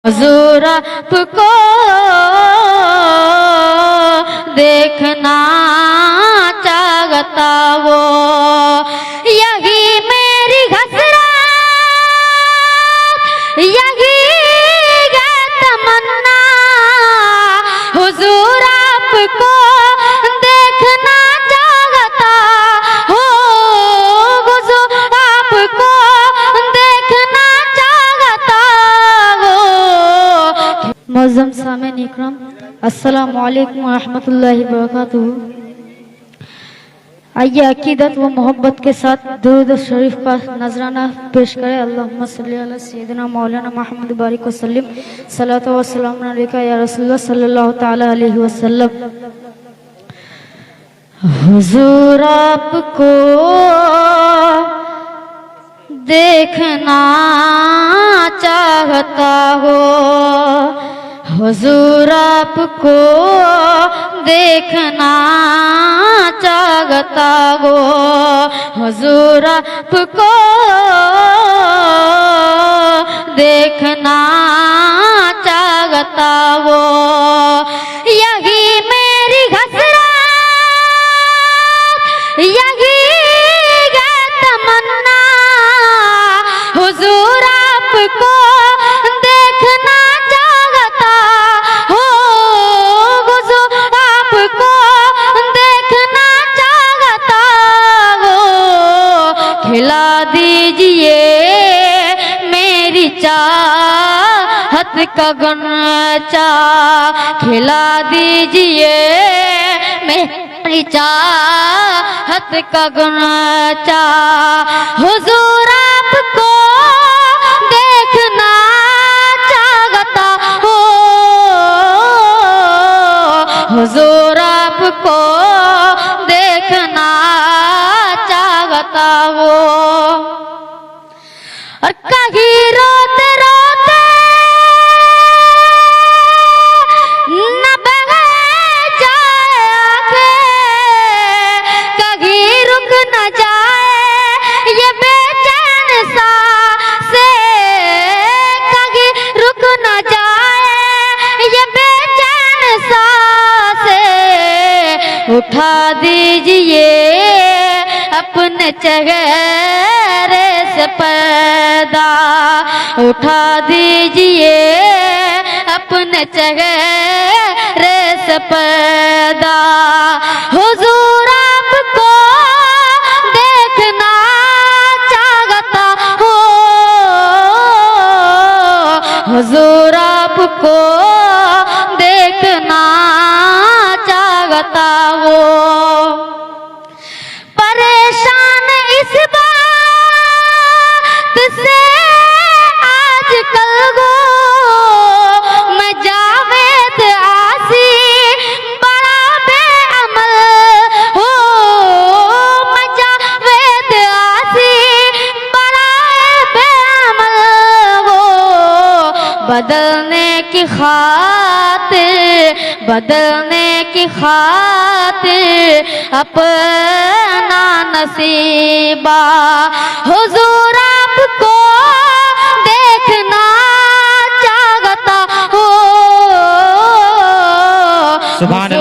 हुजूर आपको देखना चाहता वो, यही मेरी हसरत, यही है तमन्ना। हुजूर आपको देखना चाहता हो, हुजूर आपको देखना चाहता हो। मुअज़्ज़म सामीन इकराम, अस्सलामु अलैकुम व रहमतुल्लाहि व बरकातुहू। आइए अकीदत व मोहब्बत के साथ दुरूद शरीफ का नजराना पेश करें। अल्लाहुम्मा सल्ली अला सय्यिदिना मौलाना मुहम्मद बारिक व सल्लिम, सलातो व सलाम अलैका या रसूलल्लाह सल्लल्लाहु तआला अलैहि वसल्लम। हुजूर आपको देखना चाहता हो, हुजूर आपको देखना चाहता हो, हुजूर आपको देखना चाहता हो, यही मेरी हसरत, यही है तमन्ना। हुजूर आपको देखना चाहता हो, हुजूर आपको देखना चाहता हो। खिला दीजिए मेरी चाहत का गनचा, खिला दीजिए मेरी चाहत का गनचा। हुजूर आपको देखना चाहता हो, हुजूर आपको देखना चाहता हो। और कहीं रोते रोते न बह जाए आंखें, कहीं रुक न जाए ये बेचैन सांसें, कहीं रुक न जाए ये बेचैन सांसें। उठा दीजिए अपने चेहरे से पर्दा, उठा दीजिए अपने चेहरे से पर्दा। हुजूर आपको देखना चाहता हो, हुजूर आपको देखना चाहता हो। परेशान इस बात से आजकल हो मैं जावेद आसी, बड़ा बेअमल हो मैं जावेद आसी, बड़ा बेअमल हो। बदलने की खातिर, बदलने की खातिर अपना नसीबा। हुजूर आपको देखना चाहता हो, सुभान